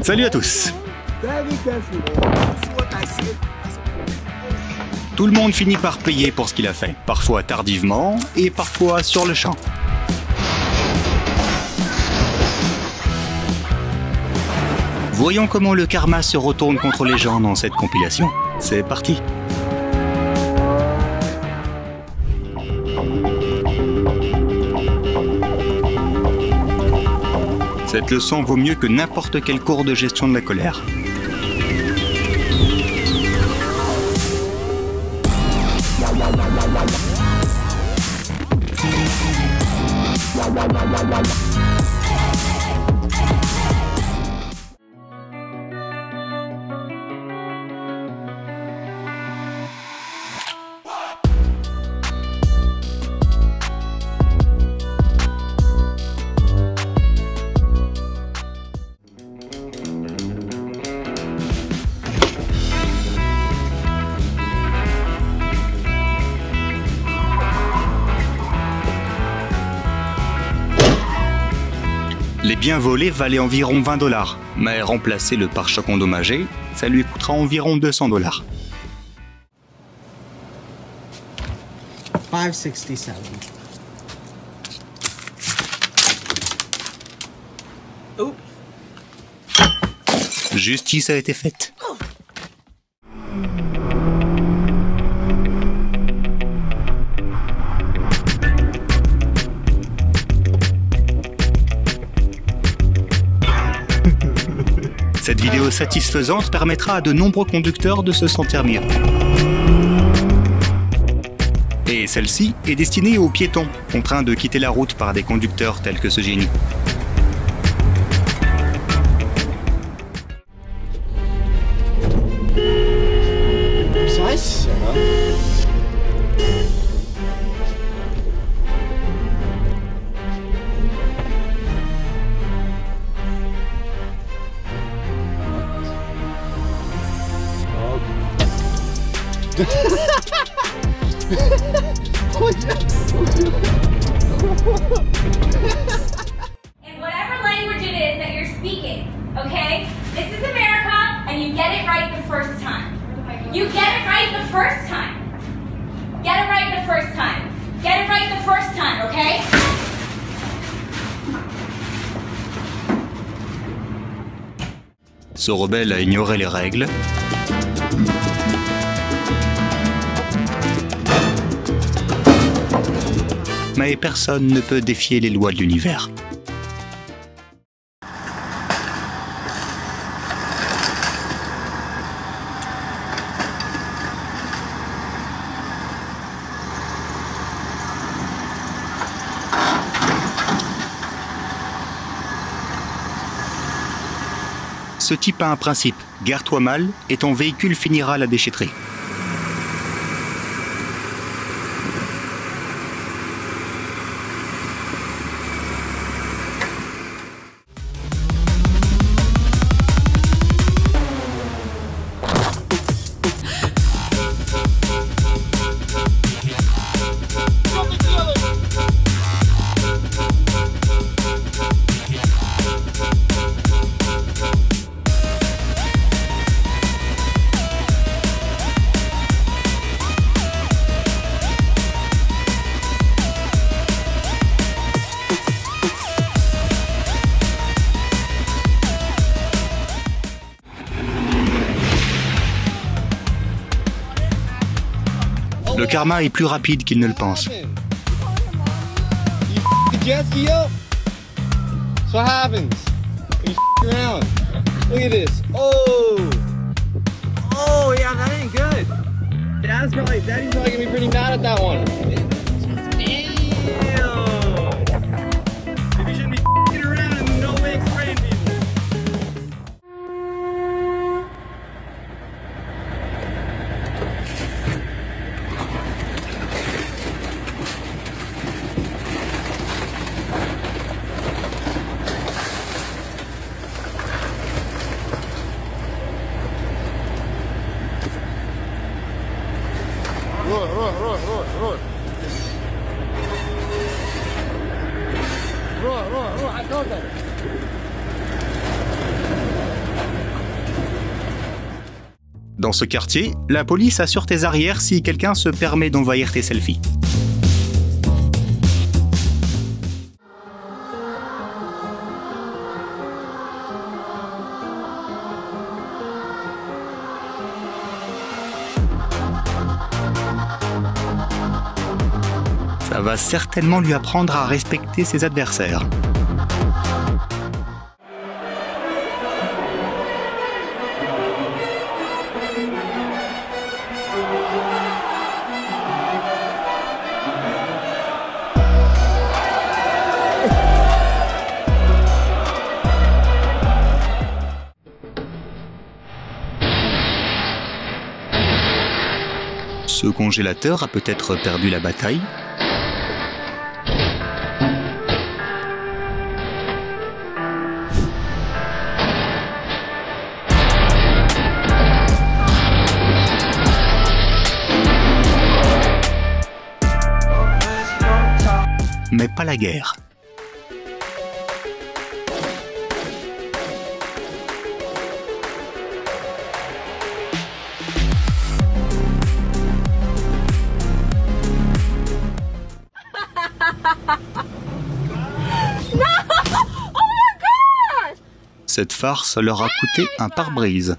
Salut à tous. Tout le monde finit par payer pour ce qu'il a fait, parfois tardivement et parfois sur le champ. Voyons comment le karma se retourne contre les gens dans cette compilation. C'est parti. Cette leçon vaut mieux que n'importe quel cours de gestion de la colère. Les biens volés valaient environ 20 $, mais remplacer le pare-choc endommagé, ça lui coûtera environ 200 $. 567. Oups. Justice a été faite. Cette vidéo satisfaisante permettra à de nombreux conducteurs de se sentir mieux. Et celle-ci est destinée aux piétons, contraints de quitter la route par des conducteurs tels que ce génie. In whatever language it is that you're speaking, okay? This is America, and you get it right the first time. You get it right the first time. Get it right the first time. Get it right the first time, okay? Ce rebelle a ignoré les règles. Mais personne ne peut défier les lois de l'univers. Ce type a un principe, gare-toi mal et ton véhicule finira à la déchetterie. Le karma est plus rapide qu'il ne le pense. Jet ski up? So what happens? You around. Look at this. Oh! Oh, yeah, that ain't good. Daddy's probably gonna be pretty mad at that one. Damn! Maybe you shouldn't be around and no way spraying people. Roll. Dans ce quartier, la police assure tes arrières si quelqu'un se permet d'envahir tes selfies. Ça va certainement lui apprendre à respecter ses adversaires. Ce congélateur a peut-être perdu la bataille. Mais pas la guerre. Cette farce leur a coûté un pare-brise.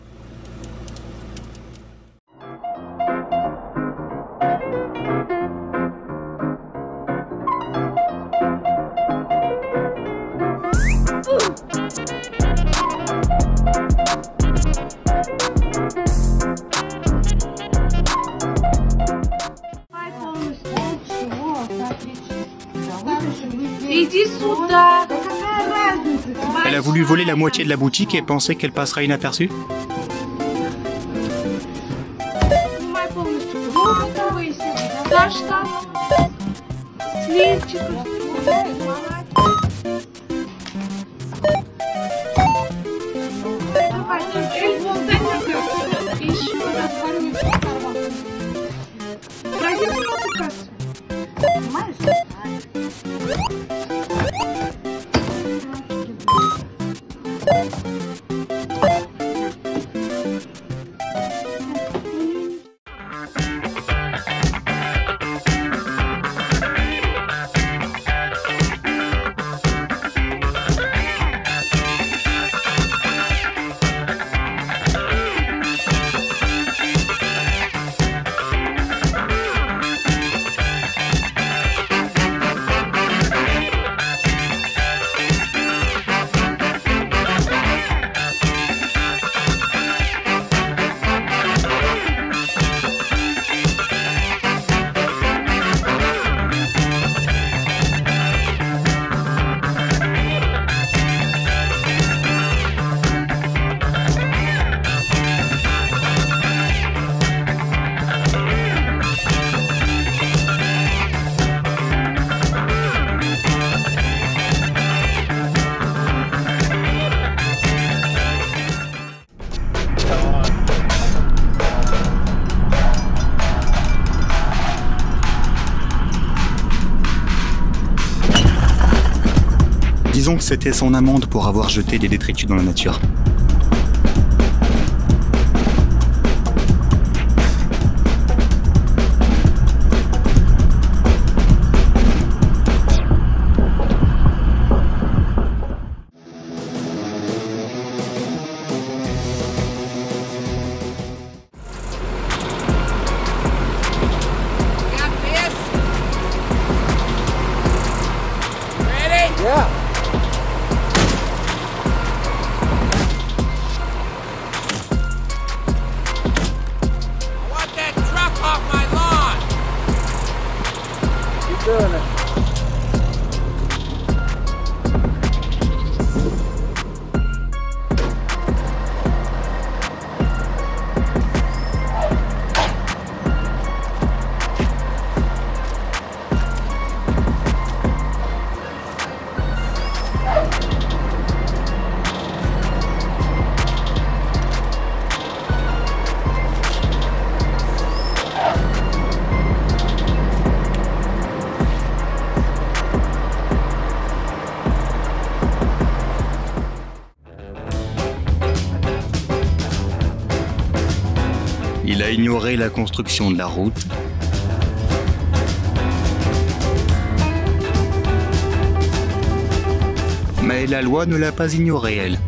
Иди сюда. Elle a voulu voler la moitié de la boutique et pensait qu'elle passera inaperçue. Снимай полностью. Выси. Дашь там? Сливчик. Давай, еще раз ворюсь. Пройди на кассу. Понимаешь? Disons que c'était son amende pour avoir jeté des détritus dans la nature. Il a ignoré la construction de la route. Mais la loi ne l'a pas ignoré, elle.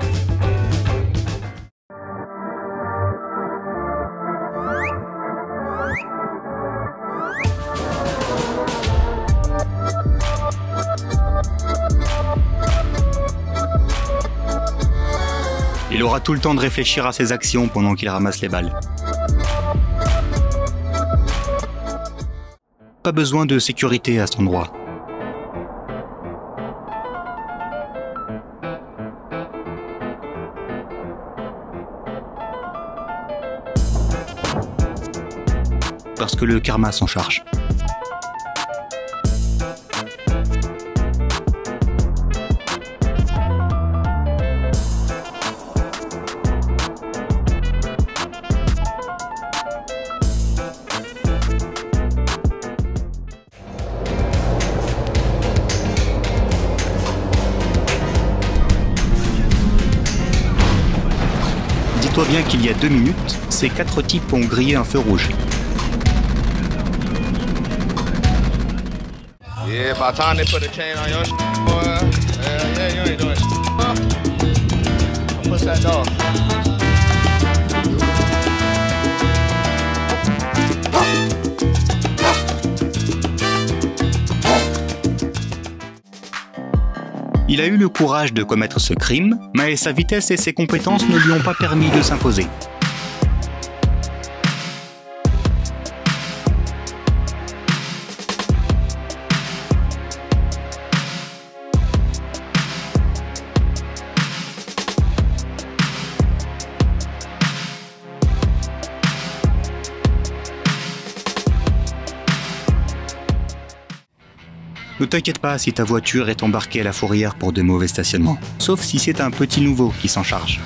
Il aura tout le temps de réfléchir à ses actions pendant qu'il ramasse les balles. Pas besoin de sécurité à cet endroit. Parce que le karma s'en charge. Dis-toi bien qu'il y a 2 minutes, ces 4 types ont grillé un feu rouge. Yeah, by the time they put a chain on your boy, yeah, you ain't doing push that dog. Il a eu le courage de commettre ce crime, mais sa vitesse et ses compétences ne lui ont pas permis de s'imposer. Ne t'inquiète pas si ta voiture est embarquée à la fourrière pour de mauvais stationnements, sauf si c'est un petit nouveau qui s'en charge.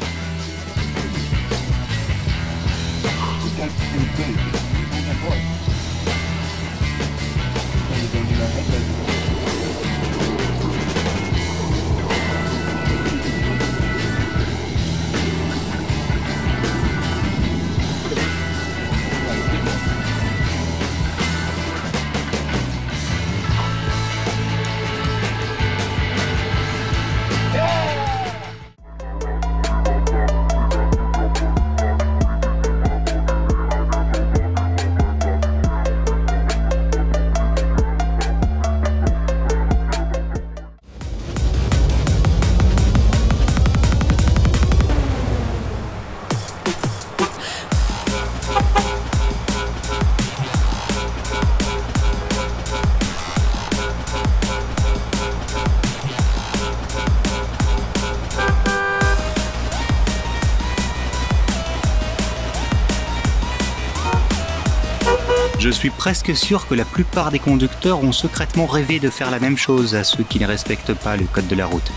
Je suis presque sûr que la plupart des conducteurs ont secrètement rêvé de faire la même chose à ceux qui ne respectent pas le code de la route.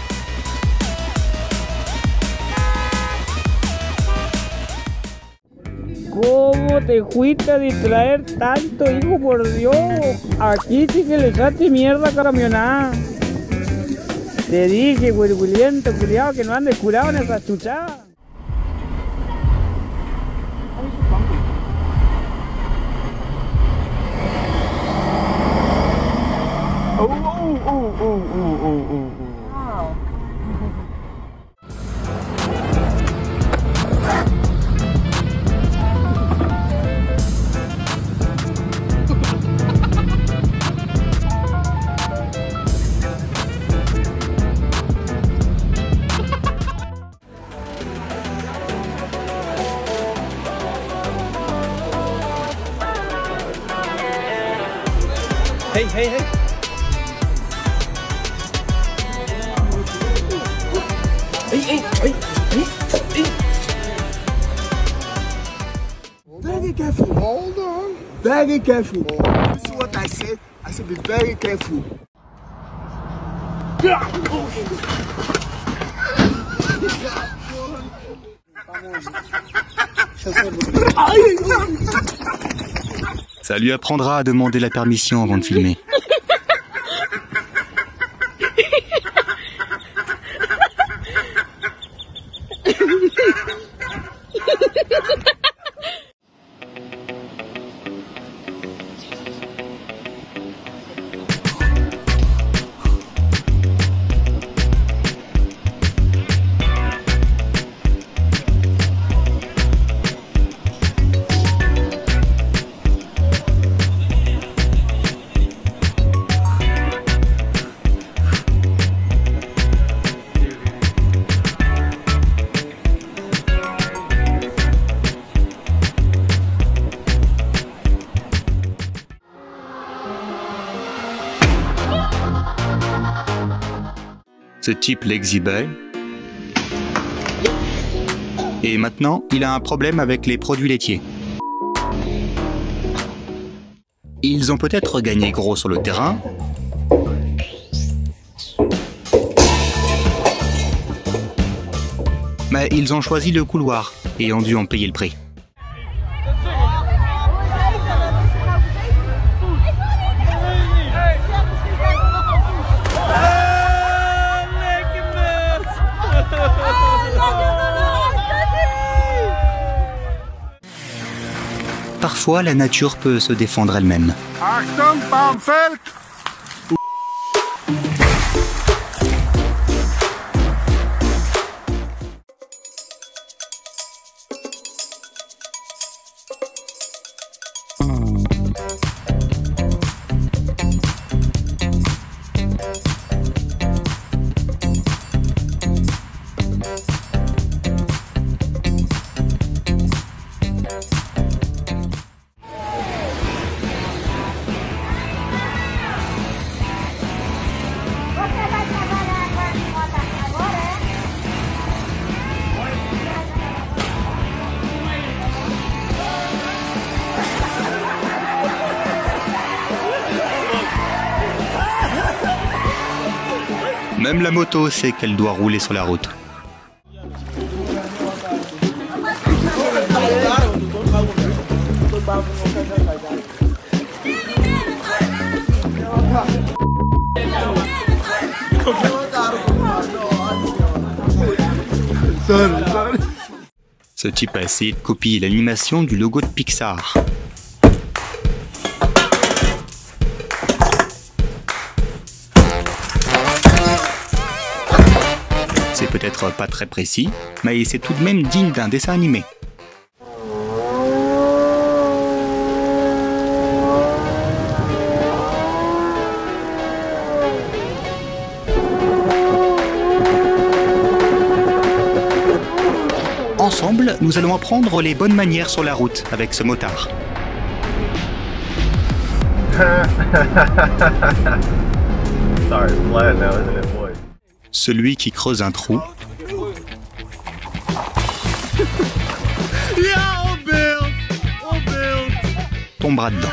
¿Cómo te fuiste a distraer tanto, hijo, por Dios? Aquí sí que le echaste mierda a camionada. Te dije, huirguiliento, cuidado, que no andes curado en esa chuchada. Hey, hey, hey. Hey, hey, hey, hey, hey. Very careful. Hold on. Very careful. This is what I said. I said be very careful. Ça lui apprendra à demander la permission avant de filmer. Ce type l'exhibait. Et maintenant, il a un problème avec les produits laitiers. Ils ont peut-être gagné gros sur le terrain, mais ils ont choisi le couloir et ont dû en payer le prix. Parfois, la nature peut se défendre elle-même. Achtung, Baumfeld! Même la moto sait qu'elle doit rouler sur la route. Ce type a essayé de copier l'animation du logo de Pixar. C'est peut-être pas très précis, mais c'est tout de même digne d'un dessin animé. Ensemble, nous allons apprendre les bonnes manières sur la route avec ce motard. Sorry, it's flat now, isn't it, boy? Celui qui creuse un trou tombera dedans.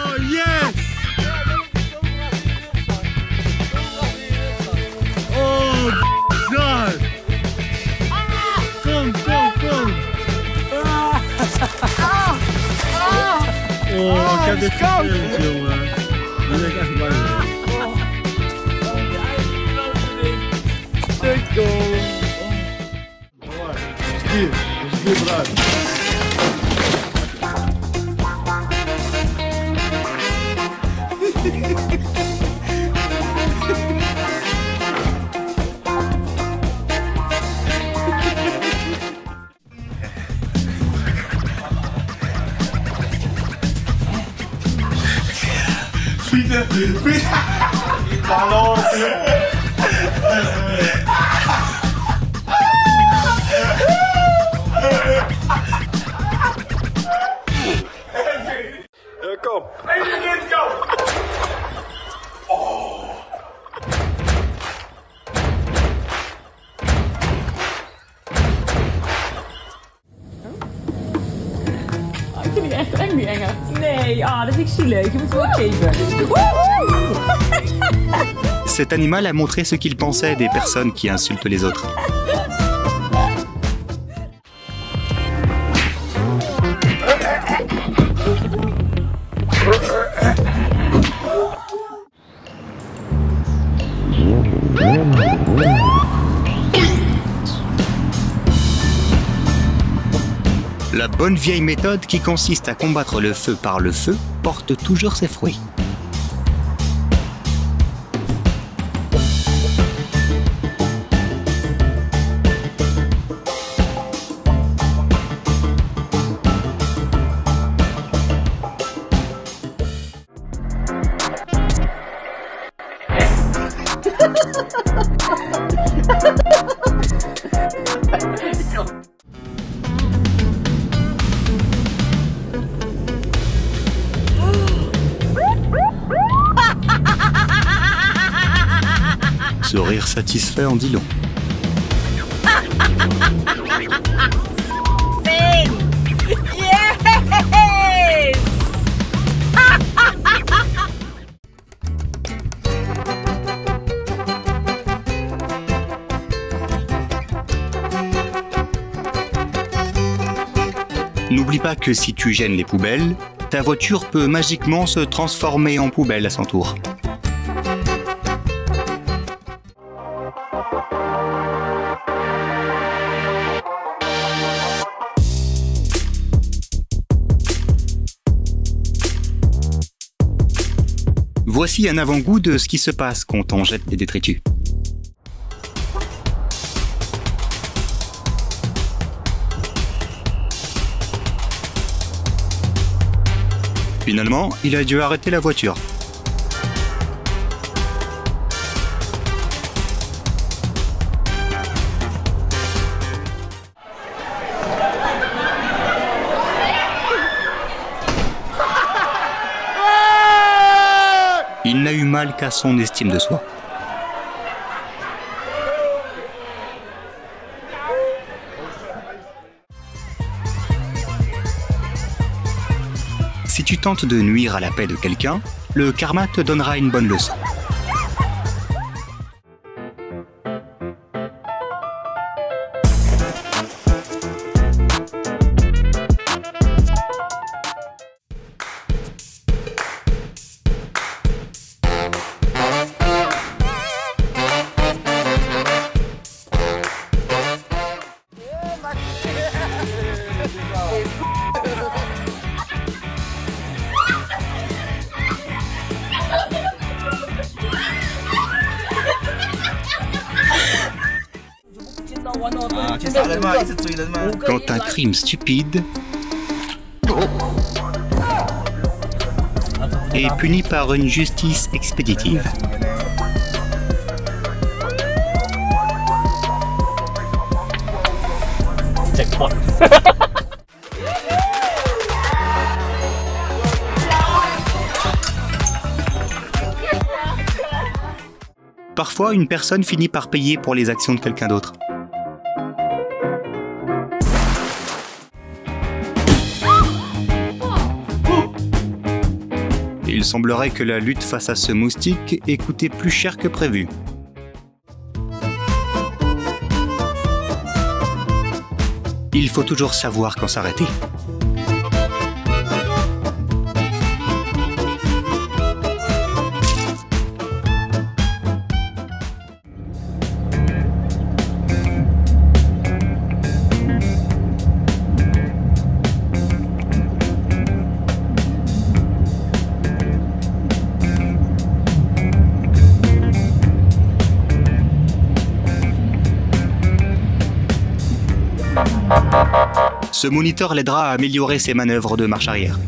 Cet animal a montré ce qu'il pensait des personnes qui insultent les autres. La bonne vieille méthode qui consiste à combattre le feu par le feu porte toujours ses fruits. rire satisfait en dit long. N'oublie pas que si tu gênes les poubelles, ta voiture peut magiquement se transformer en poubelle à son tour. Voici un avant-goût de ce qui se passe quand on jette des détritus. Finalement, il a dû arrêter la voiture. Il n'a eu mal qu'à son estime de soi. Si tu tentes de nuire à la paix de quelqu'un, le karma te donnera une bonne leçon. Quand un crime stupide est puni par une justice expéditive. Parfois, une personne finit par payer pour les actions de quelqu'un d'autre. Il semblerait que la lutte face à ce moustique ait coûté plus cher que prévu. Il faut toujours savoir quand s'arrêter. Ce moniteur l'aidera à améliorer ses manœuvres de marche arrière.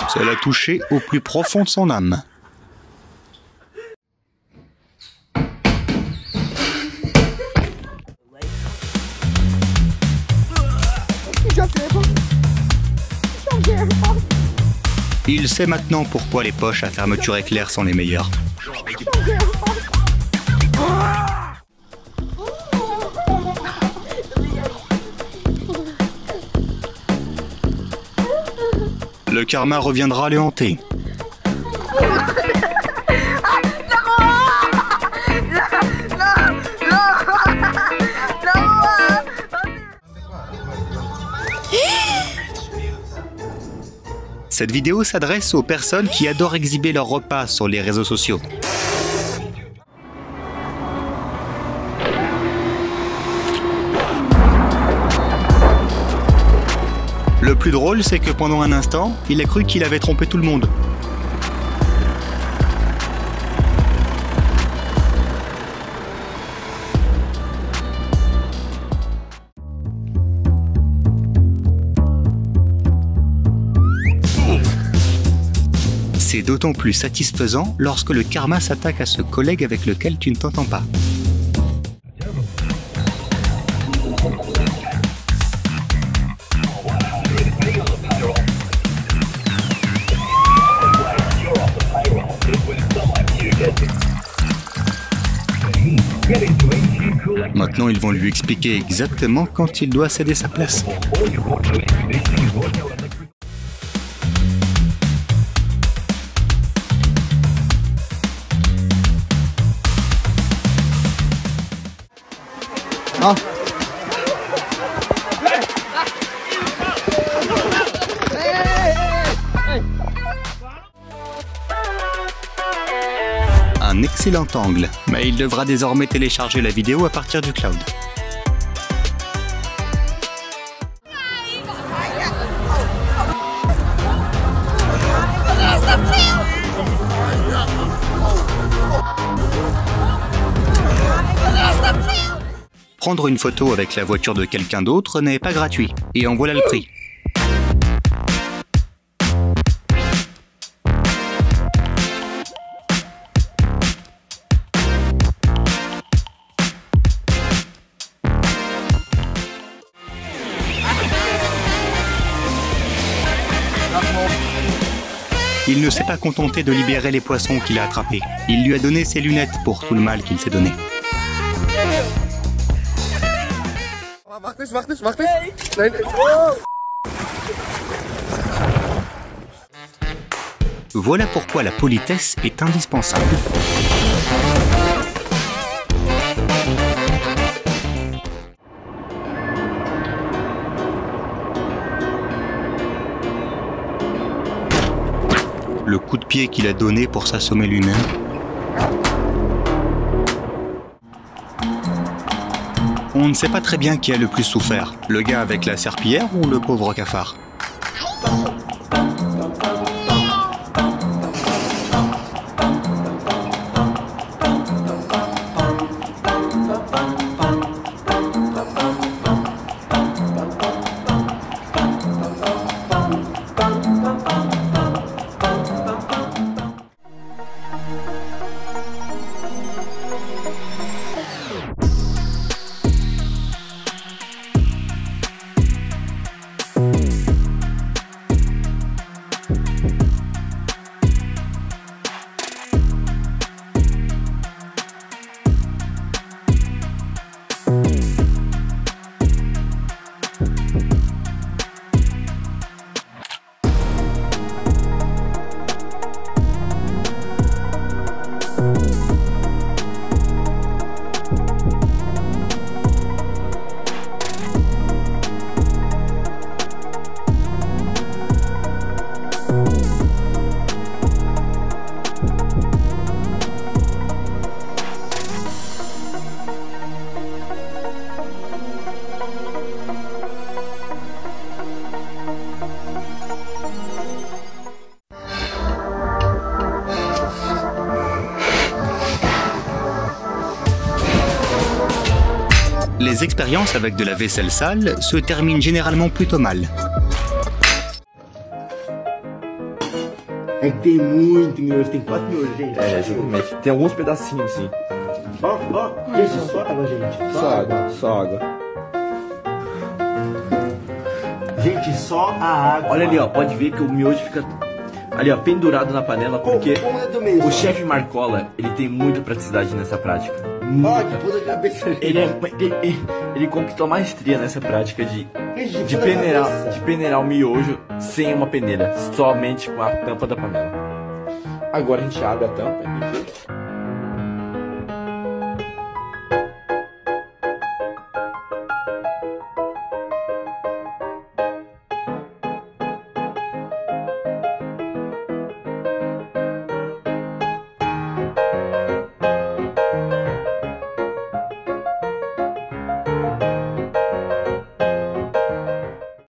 Ça l'a touché au plus profond de son âme. Il sait maintenant pourquoi les poches à fermeture éclair sont les meilleures. Le karma reviendra le hanter. Cette vidéo s'adresse aux personnes qui adorent exhiber leurs repas sur les réseaux sociaux. Le plus drôle, c'est que pendant un instant, il a cru qu'il avait trompé tout le monde. C'est d'autant plus satisfaisant lorsque le karma s'attaque à ce collègue avec lequel tu ne t'entends pas. Maintenant, ils vont lui expliquer exactement quand il doit céder sa place. Ah. Un excellent angle, mais il devra désormais télécharger la vidéo à partir du cloud. Prendre une photo avec la voiture de quelqu'un d'autre n'est pas gratuit, et en voilà le prix. Il ne s'est pas contenté de libérer les poissons qu'il a attrapés. Il lui a donné ses lunettes pour tout le mal qu'il s'est donné. Voilà pourquoi la politesse est indispensable. Le coup de pied qu'il a donné pour s'assommer lui-même. On ne sait pas très bien qui a le plus souffert, le gars avec la serpillière ou le pauvre cafard. Les expériences avec de la vaisselle sale se terminent généralement plutôt mal. É que tem muito miojo, tem 4 miojos, gente. É, exatamente. Tem alguns pedacinhos, sim. Ó, gente, só água, gente. Só água, só água. Gente, só a água. Olha ali, ó, pode ver que o miojo fica ali, ó, pendurado na panela, porque Como é do mês, o chefe Marcola, ele tem muita praticidade nessa prática. Ó, que puta cabeça. Ele conquistou a maestria nessa prática de Gente, puta cabeça. peneirar o miojo sem uma peneira, somente com a tampa da panela. Agora a gente abre a tampa.